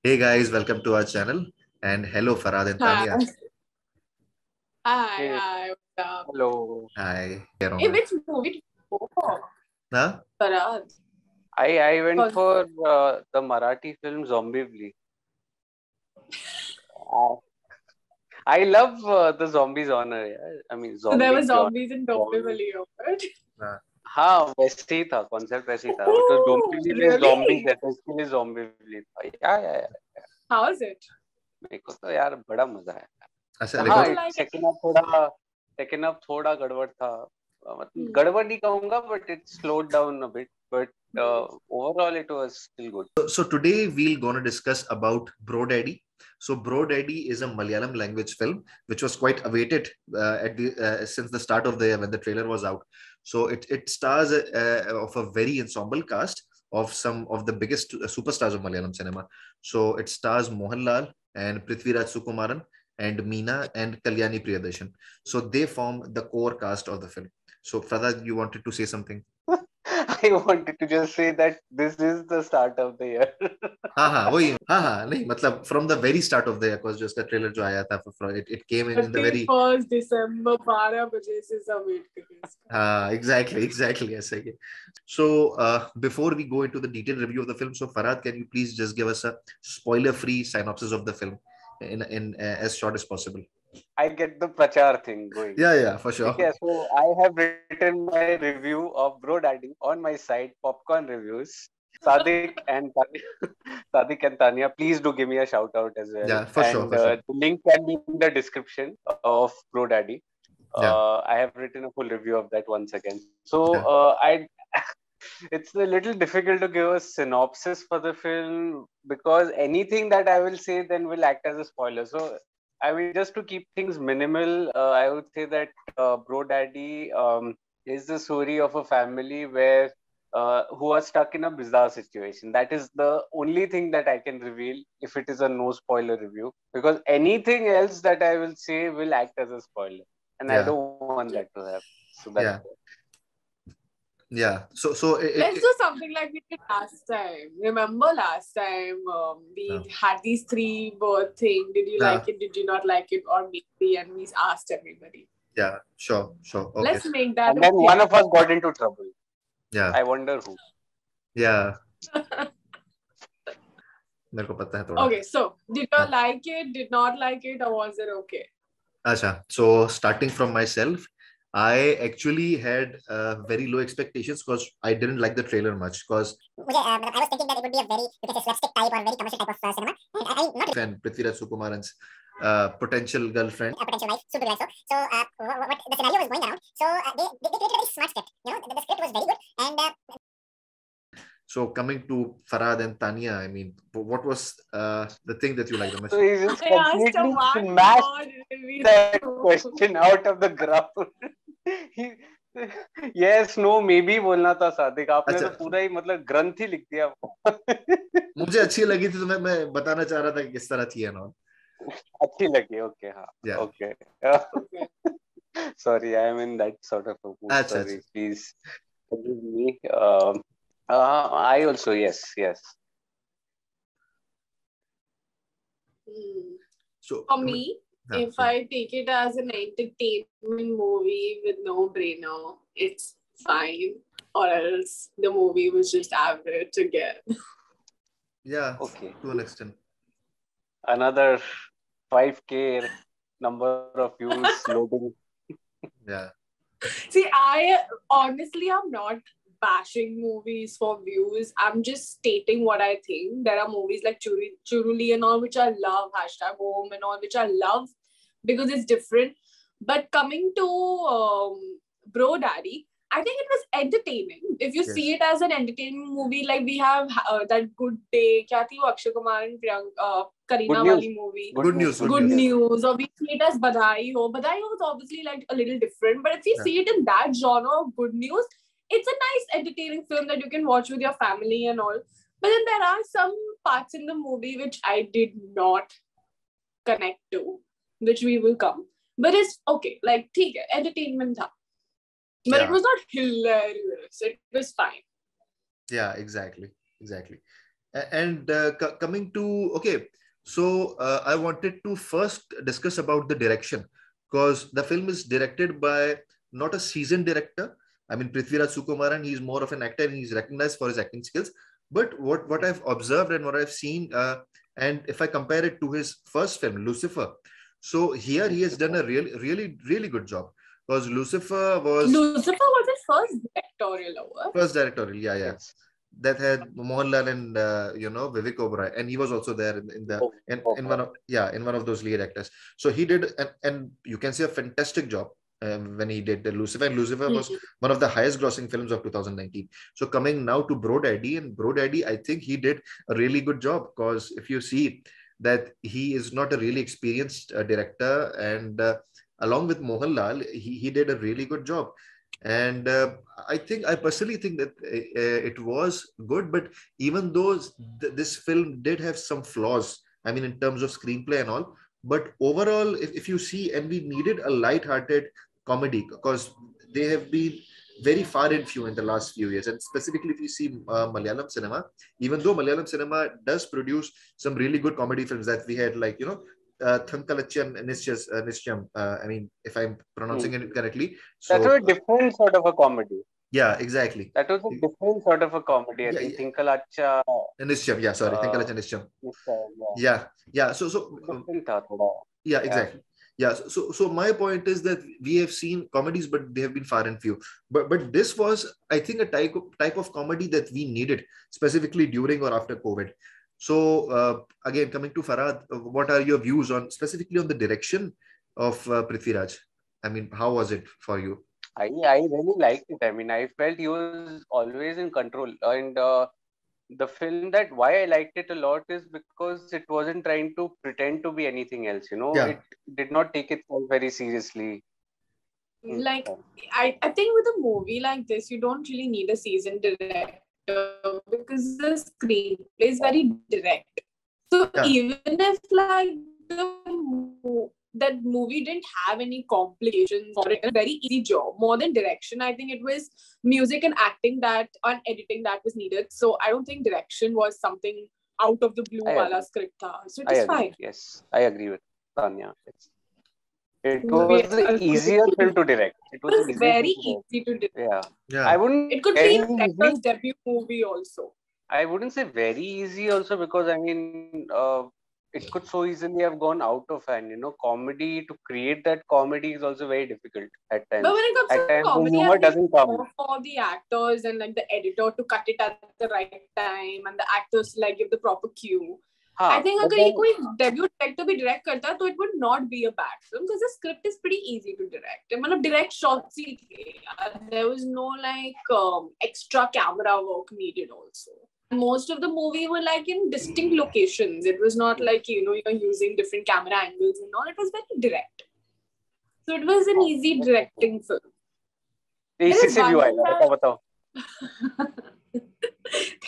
Hey guys, welcome to our channel and hello Farad and Hi. Tania. Hi, Hey, hi, what's up? hello. Hi. कह रहा हूँ Hey, मैं. which movie did you go for? हाँ? Parad. I went Cause for the Marathi film Zombie. Uh, I love the zombie genre. Yeah. I mean, so there were zombie genre. zombies in Zombie. Dombivli, right? हाँ. हाँ वैसे ही था concept वैसे ही था it was Oh, Dombivli में zombies really? है तो इसके लिए zombie था या How is it? मेरे को तो यार बड़ा मजा आया अच्छा How हाँ did record. you like it? Second half थोड़ा गड़बड़ था मतलब Hmm. गड़बड़ नहीं कहूंगा but it slowed down a bit but Hmm. Overall it was still good So today we're going to discuss about Bro Daddy. So Bro Daddy is a Malayalam language film which was quite awaited at the since the start of the year when the trailer was out. So it stars of a very ensemble cast of some of the biggest superstars of Malayalam cinema. So it stars Mohanlal and Prithviraj Sukumaran and Meena and Kalyani Priyadarshan. So they form the core cast of the film. So Pradha, you wanted to say something? I wanted to just say that this is the start of the year. हाँ वही हाँ नहीं मतलब from the very start of the year was just the trailer जो आया था it came in the very 31st December 12 बजे से सब वेट कर रहे हैं इसका. हाँ exactly ऐसा ही है. So before we go into the detailed review of the film, so Farhad, can you please just give us a spoiler free synopsis of the film in as short as possible? I get the Prachar thing going. Yeah for sure. Okay, so I have written my review of Bro Daddy on my site, Popcorn Reviews. Sadiq and Sadiq and Tanya, please do give me a shout out as well. Yeah, for sure, And for sure. the link can be in the description of Bro Daddy. Yeah. I have written a full review of that once again. So Yeah. I it's a little difficult to give a synopsis for the film because anything that I will say then will act as a spoiler. So, I mean, just to keep things minimal, I would say that Bro Daddy is the story of a family where who are stuck in a bizarre situation. That is the only thing that I can reveal if it is a no spoiler review, because anything else that I will say will act as a spoiler, and I Yeah. don't want that to happen. So that's Yeah. Yeah. So Let's do something like we did last time. Remember last time we had these 3 word thing. Did you like it? Did you not like it? Or maybe, and we asked everybody. Yeah, sure. Okay. Let's make that. And then one of us got into trouble. Yeah. I wonder who. Yeah. मेरे को पता है थोड़ा. Okay, so did you like it? Did not like it? Or was it okay? Acha, so starting from myself, I actually had very low expectations because I didn't like the trailer much because I was thinking that it would be a very, you can say, slapstick type or very commercial type of cinema. And I not fan Prithviraj Sukumaran's potential girlfriend. Potential wife, soon to be wife. So what the scenario was going around. So they created a very smart script. You know, the script was very good. And So coming to Farad and Tanya, I mean, what was the thing that you liked the most? So he just I asked completely a smashed that question out of the ground. He, yes, no, maybe बोलना था सादिक. आपने तो पूरा ही मतलब ग्रंथ ही लिख दिया. मुझे अच्छी लगी थी तो मैं बताना चाह रहा था कि किस तरह थी ना. अच्छी लगी. Okay, हाँ. Yeah. Okay. Sorry, I am in that sort of a mood. Sorry, please forgive me. I also yes. So for me, if I take it as an entertainment movie with no brainer, it's fine. Or else the movie was just average again. Yeah. Okay. To an extent. Another 5K number of views loading. Yeah. See, I honestly am not bashing movies for views. I'm just stating what I think. There are movies like Churuli and all, which I love, #home and all, which I love because it's different. But coming to Bro Daddy, I think it was entertaining. If you see it as an entertainment movie, like we have that Good Day, kya thi wo Akshay Kumar and Kareena wali movie. Good news. Or we see it as Badhai Ho. Badhai Ho is obviously like a little different, but if you see it in that genre of Good News, it's a nice entertaining film that you can watch with your family and all. But then there are some parts in the movie which I did not connect to, which we will come. But it's okay, like theek hai, entertainment tha. But it was not hilarious. It was fine. Yeah, exactly. And coming to, okay, so I wanted to first discuss about the direction, because the film is directed by not a seasoned director. I mean, Prithviraj Sukumaran, he's more of an actor and he's recognized for his acting skills. But what I've observed and what I've seen, and if I compare it to his first film, Lucifer, so here he has done a really good job, because Lucifer was Lucifer was his first directorial award. first directorial, yeah. Yes. That had Mohanlal and Vivek Oberoi, and he was also there in the in one of in one of those lead actors. So he did, and you can say a fantastic job when he did the Lucifer. And Lucifer was one of the highest grossing films of 2019. So coming now to Bro Daddy, and Bro Daddy, I think he did a really good job, because if you see that he is not a really experienced director, and along with Mohanlal, he did a really good job. And I personally think that it was good, but even though this film did have some flaws, I mean, in terms of screenplay and all, but overall, if you see, and we needed a light-hearted comedy, because they have been very far and few in the last few years. And specifically, if you see Malayalam cinema, even though Malayalam cinema does produce some really good comedy films, that we had, like, Thankalachyan Nischam, I mean, if I'm pronouncing it correctly. That So, was a different sort of a comedy. yeah, exactly. That was a different sort of a comedy. I think Tinkalacha. Nischam, yeah, sorry, Thankalachyan Nischam. Yeah. Yeah. So, Different tha thoda. yeah, exactly. Yeah. So my point is that we have seen comedies, but they have been far and few. But this was, I think, a type of comedy that we needed, specifically during or after COVID. So again, coming to Farad, what are your views on specifically on the direction of Prithviraj? I mean, how was it for you? I really liked it. I mean, I felt he was always in control. And the film, that why I liked it a lot is because it wasn't trying to pretend to be anything else. Yeah. It did not take itself very seriously. Like, I think with a movie like this, you don't really need a seasoned director, because the screenplay is very direct. So even if like that movie didn't have any complications or a very easy job, more than direction, I think it was music and acting that and editing that was needed. So I don't think direction was something out of the blue wala script tha. So it is fine. Yes, I agree with Tanya. It was the easier film to direct. It was very easy to direct. Yeah. I wouldn't. It could be a director's debut movie also. I wouldn't say very easy also, because I mean, it could so easily have gone out of hand. Comedy, to create that comedy is also very difficult at times. But when it comes to comedy, humor doesn't come. More for the actors and like the editor to cut it at the right time, and the actors to like give the proper cue. I think if a debut director be direct karta, so it would not be a bad film, because the script is pretty easy to direct. I mean, direct shots, there was no like extra camera work needed also. Most of the movie were like in distinct locations. It was not like, you're using different camera angles and all. It was very direct. So it was an easy directing film.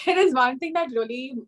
There is one thing that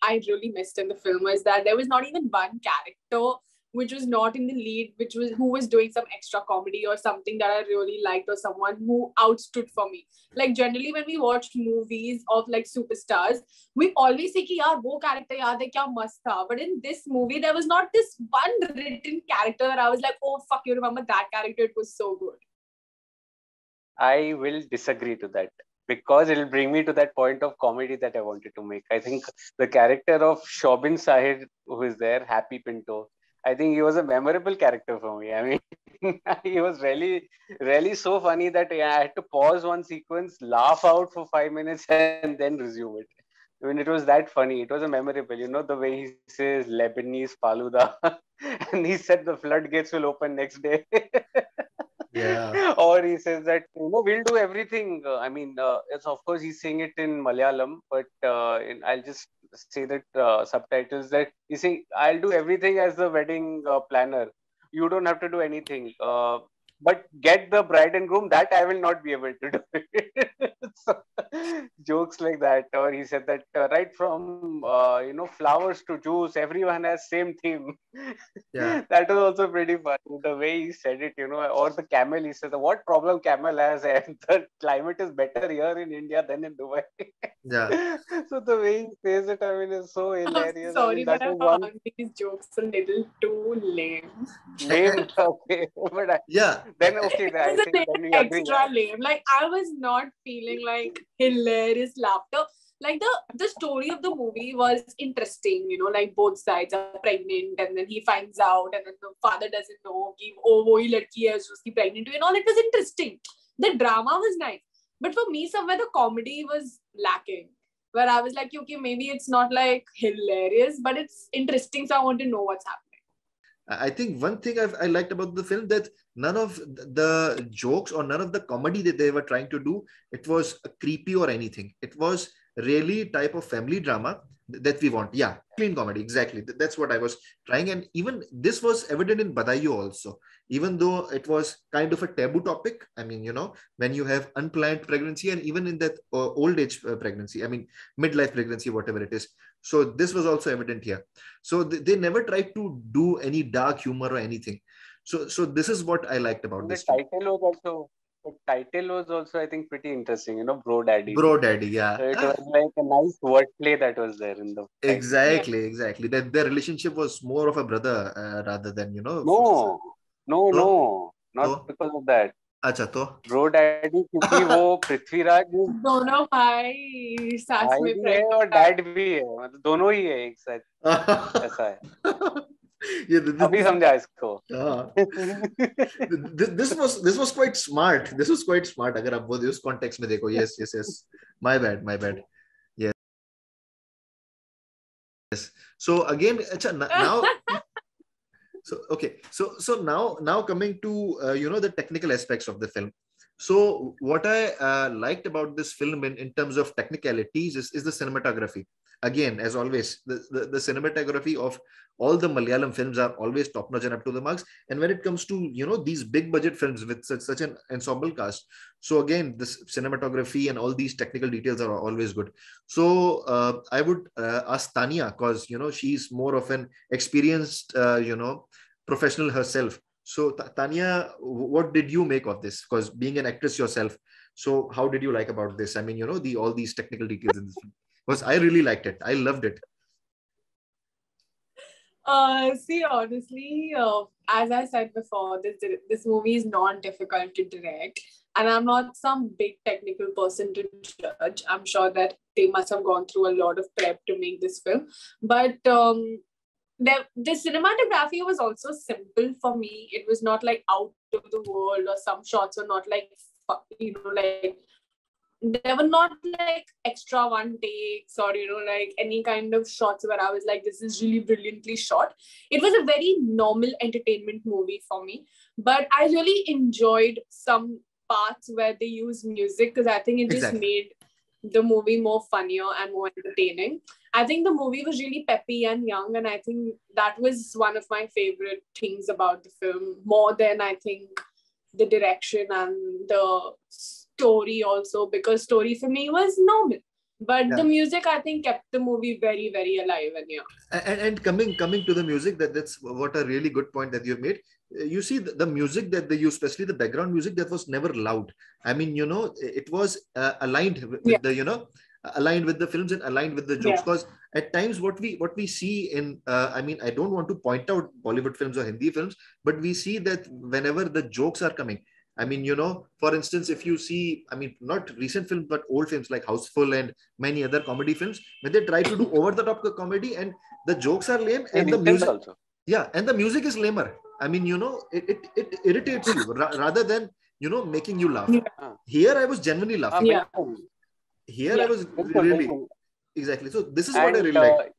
I really missed in the film, is that there was not even one character which was not in the lead, who was doing some extra comedy or something that I really liked, or someone who outstood for me. Like generally when we watch movies of like superstars, we always say ki yaar wo character yaad hai kya mast tha. But in this movie, there was not this one written character. I was like, oh fuck, you remember that character? It was so good. I will disagree to that, because it will bring me to that point of comedy that I wanted to make. I think the character of Shobin Sahir, who is there, Happy Pinto, I think he was a memorable character for me. I mean, he was really, really so funny that I had to pause one sequence, laugh out for 5 minutes, and then resume it. I mean, it was that funny. It was a memorable, the way he says Lebanese Faluda, and he said the floodgates will open next day. Yeah. Or he says that, we'll do everything. I mean, it's, of course, he's saying it in Malayalam, but I'll just say that subtitles, that he's saying, I'll do everything as the wedding planner. You don't have to do anything. but get the bride and groom, that I will not be able to do it. So, jokes like that. Or he said that right from flowers to juice, everyone has same theme. Yeah. That was also pretty funny. The way he said it, or the camel, he said, what problem camel has? And the climate is better here in India than in Dubai. Yeah. So the way he says it, I mean, is so I'm hilarious. I sorry, mean, that but I was one found these jokes a little too lame. lame. Okay, but Yeah. then okay, It I was a think little then we agree. extra lame. Like I was not feeling like hilarious laughter. Like the story of the movie was interesting, like both sides are pregnant and then he finds out and then the father doesn't know कि वो ही लड़की है जो उसकी pregnant हुई and all. It was interesting. The drama was nice. But for me, somewhere the comedy was lacking. Where I was like, okay, maybe it's not like hilarious, but it's interesting. So I want to know what's happening. I think one thing I liked about the film, that none of the jokes or none of the comedy that they were trying to do, it was creepy or anything. It was really type of family drama that we want. Yeah, clean comedy. Exactly. That's what I was trying. And even this was evident in Badayu also, even though it was kind of a taboo topic. I mean, when you have unplanned pregnancy and even in that old age pregnancy, I mean, midlife pregnancy, whatever it is. So this was also evident here. So they never tried to do any dark humor or anything. So this is what I liked about And this film. the title was also, I think, pretty interesting. Bro Daddy. Bro Daddy, yeah. So it was like a nice wordplay that was there in the title. Exactly. That their relationship was more of a brother rather than No, not तो because of that. अच्छा तो Bro Daddy, क्योंकि वो पृथ्वीराज दोनों भाई साथ भाई में भी है और pregnant डैड भी है, मतलब दोनों ही है एक साथ, ऐसा है. yeah, अभी समझा इसको. this was quite smart. This was quite smart. अगर आप वो उस context में देखो, yes. My bad. Yes. So again, अच्छा now. So okay, so now coming to the technical aspects of the film. So what I liked about this film in terms of technicalities is the cinematography. Again, as always, the cinematography of all the Malayalam films are always top notch and up to the marks. And when it comes to these big budget films with such an ensemble cast, so again, this cinematography and all these technical details are always good. So I would ask Tania, because she's more of an experienced professional herself. So Tanya, what did you make of this? Because being an actress yourself, so how did you like about this? I mean, all these technical details in this film. Because I really liked it. I loved it. See, honestly, as I said before, this movie is not difficult to direct, and I'm not some big technical person to judge. I'm sure that they must have gone through a lot of prep to make this film, but the cinematography was also simple for me. It was not like out of the world, or some shots were not like like there were not like extra one takes or like any kind of shots where I was like, this is really brilliantly shot. It was a very normal entertainment movie for me, but I really enjoyed some parts where they use music, because I think it just made the movie more funnier and more entertaining. I think the movie was really peppy and young, and I think that was one of my favorite things about the film, more than I think the direction and the story also, because story for me was normal. But the music, I think, kept the movie very, very alive. And coming to the music, that's what a really good point that you've made. You see, the music that they use, especially the background music, that was never loud. I mean, it was aligned with the aligned with the films and aligned with the jokes. Because at times, what we see in, I mean, I don't want to point out Bollywood films or Hindi films, but we see that whenever the jokes are coming, I mean, for instance, if you see, I mean, not recent films, but old films like Houseful and many other comedy films, when they try to do over the top comedy and the jokes are lame and the music also. Yeah, and the music is lamer. I mean, it irritates you rather than, making you laugh. Here, I was genuinely laughing. Here, I was really, exactly. So this is what I really like.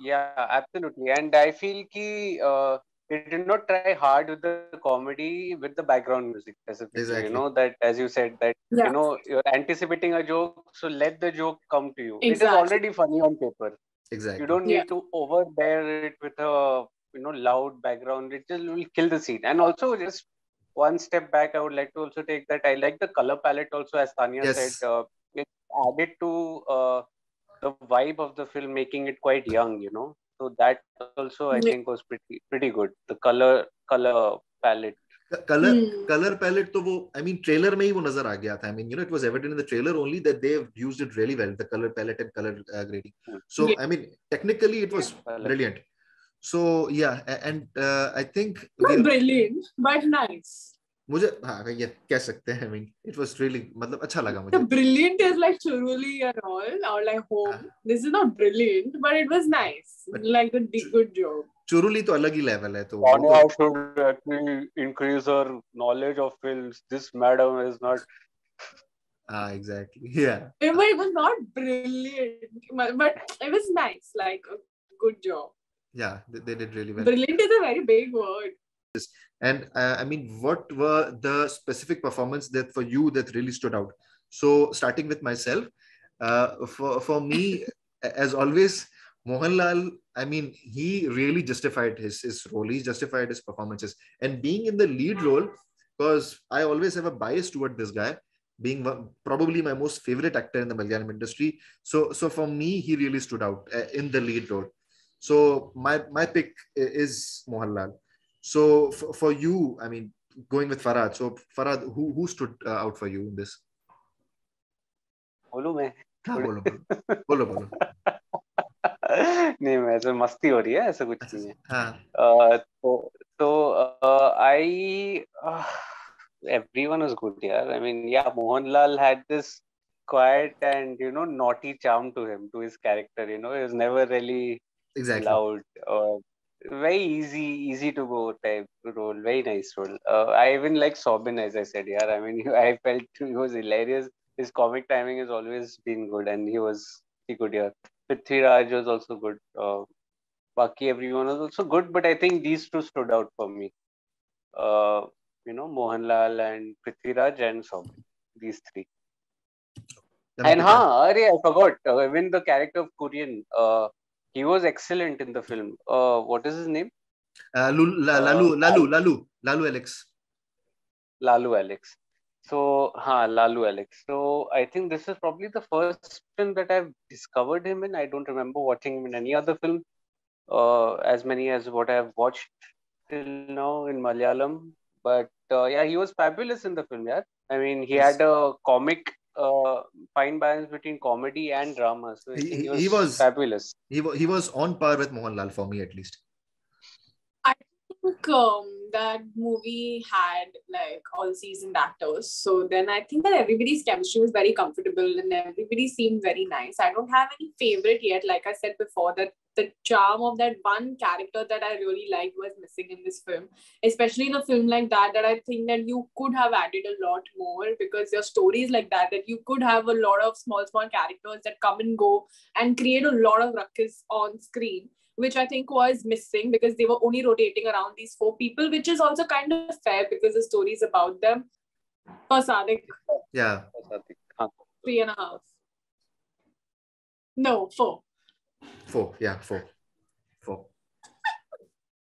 Yeah, absolutely. And I feel it did not try hard with the comedy, with the background music specifically. Exactly. That as you said that you're anticipating a joke, so let the joke come to you. It is already funny on paper. Exactly. You don't need to over bear it with a loud background. It just will kill the scene. And also just one step back, I would like to also take that I like the color palette also, as Tanya said. Yes. It added to the vibe of the film, making it quite young, So that also I think was pretty good. The color palette. Color palette तो वो trailer में ही वो नजर आ गया था. It was evident in the trailer only that they've used it really well, the color palette and color grading. So technically it was brilliant. So yeah, and I think not brilliant but nice. मुझे ये कह सकते हैं. It was really मतलब अच्छा लगा मुझे. The brilliant is like Churuli and all, or like Home. This is not brilliant, but it was nice. Like a good job. चुरुली तो अलग ही लेवल है. तो Tanya should actually increase her knowledge of films. This madam is not. Exactly. Yeah. It was not brilliant, but it was nice. Like a good job. Yeah, they did really well. Brilliant is a very big word. And what were the specific performance that for you that really stood out? So starting with myself, for me, as always, Mohanlal, he really justified his role. He justified his performances. And being in the lead role, because I always have a bias toward this guy, being probably my most favorite actor in the Malayalam industry. So for me, he really stood out in the lead role. So my pick is Mohanlal. So for you, going with Farhad. So Farhad, who stood out for you in this? बोलूं मैं? बोलो. नहीं, मैं ऐसे मस्ती हो रही है, ऐसा कुछ नहीं है. Everyone was good here. Mohanlal had this quiet and naughty charm to him, to his character. He was never really loud or very easy to go type role. Very nice role. I even like Sobin, as I said. I felt he was hilarious. His comic timing has always been good, and he was good here. Prithviraj was also good. Baki, everyone was also good, but I think these two stood out for me. Mohanlal and Prithviraj and Sobin. These three. And I forgot. Even the character of Korean, he was excellent in the film. What is his name? Lalu Alex. Lalu Alex. So, Lalu Alex. So, I think this is probably the first film that I've discovered him in. I don't remember watching him in any other film, as many as what I've watched till now in Malayalam. But he was fabulous in the film. Yeah, he had a comic, fine balance between comedy and drama. So, I think he was fabulous. He was on par with Mohanlal for me, at least. I think that movie had like all seasoned actors. So then I think that everybody's chemistry was very comfortable and everybody seemed very nice. I don't have any favorite yet. Like I said before, that the charm of that one character that I really liked was missing in this film. Especially in a film like that I think that you could have added a lot more, because your stories like that you could have a lot of small characters that come and go and create a lot of ruckus on screen, which I think was missing because they were only rotating around these 4 people, which is also kind of fair because the story is about them. For Sadiq. Yeah. 3.5. No, 4. 4. Yeah, 4.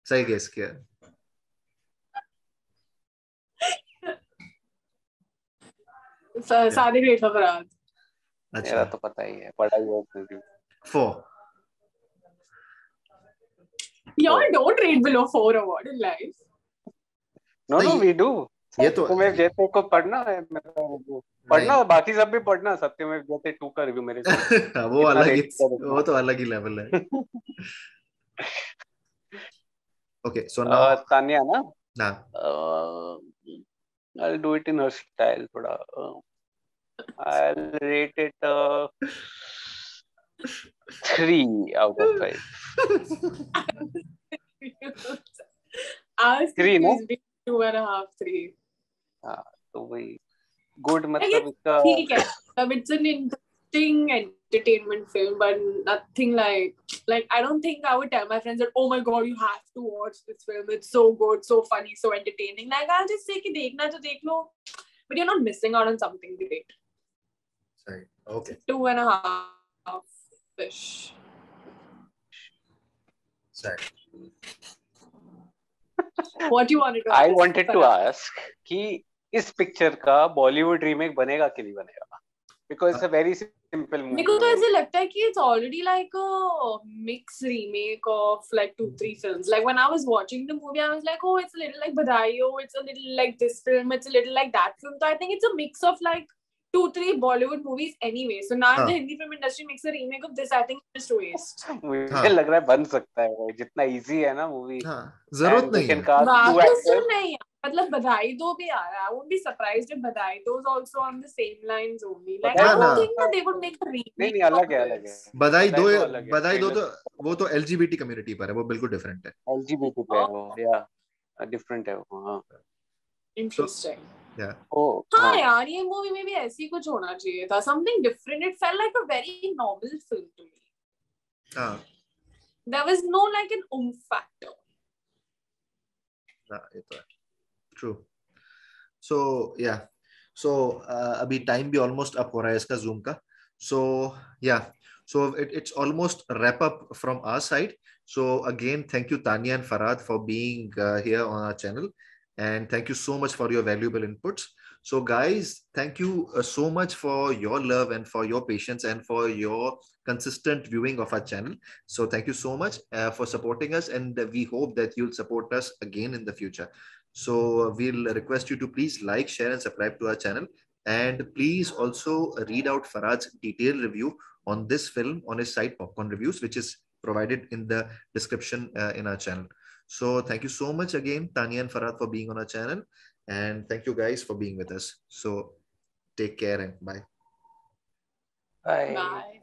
सही guess किया. Sadiq rate for Farhad. मेरा तो पता ही है, पढ़ाई बहुत 4. Y'all don't rate below 4 or what in life. No, we do. ये तो तुम्हें जैसे को पढ़ना है, पढ़ना, बाकी सब भी पढ़ना. सत्यमेव जयते 2 का रिव्यू मेरे से वो तो अलग ही लेवल है. Okay, so now Tanya na? Nah. I'll do it in her style thoda. I'll rate it 3 out of 5. I was 3 no? 2.5, 3. तो वही good मतलब इसका ठीक है. It's an interesting entertainment film, but nothing like I don't think I would tell my friends that, oh my god, you have to watch this film. It's so good, so funny, so entertaining. Like I'll just say कि देखना तो देख लो, but you're not missing out on something great. Sorry. Okay. 2.5 fish. Sorry. What you wanted to I ask? wanted to Farah? ask कि इस picture का Bollywood remake बनेगा कि नहीं बनेगा? Because it's a very simple movie मेरे को to तो make. ऐसे लगता है कि it's already like a mix remake of like 2-3 films. Like when I was watching the movie, I was like, oh, it's a little like Badaiyo, it's a little like this film, it's a little like that film. So I think it's a mix of like 2-3 Bollywood movies anyway. So now if the Hindi film industry makes a remake of this, I think it's just a waste. मुझे लग रहा है बन सकता है भाई, जितना easy है ना मूवी. जरूरत And they नहीं can है. cast two वापस तो actors. नहीं, मतलब बधाई दो भी आ रहा है. I won't be surprised if बधाई दो is also on the same lines only. Like I don't think that they would make a remake. नहीं अलग है, अलग है. बधाई दो अलग है. बधाई दो तो वो तो LGBT कम्युनिटी पर है, वो बिल्कुल डिफरेंट है. LGBT पे है वो, या डिफरेंट है वो. हाँ. Interesting. Yeah. Oh, हाँ यार, ये मूवी में भी ऐसी कुछ होना चाहिए था. Something different. It felt like a very normal film to me. हाँ. There was no like an factor. हाँ, ये तो है. True. So yeah. So अभी टाइम भी ऑलमोस्ट अप हो रहा है इसका जूम का. So yeah. So it's almost wrap up from our side. So again, thank you Tanya and Farad for being here on our channel, and thank you so much for your valuable inputs. So guys, thank you so much for your love and for your patience and for your consistent viewing of our channel. So thank you so much for supporting us, and we hope that you'll support us again in the future. So we'll request you to please like, share and subscribe to our channel, and please also read out Farad's detailed review on this film on his site Popcorn Reviews, which is provided in the description in our channel. So thank you so much again, Tanya and Farad, for being on our channel, and thank you guys for being with us. So take care and bye. bye. Bye.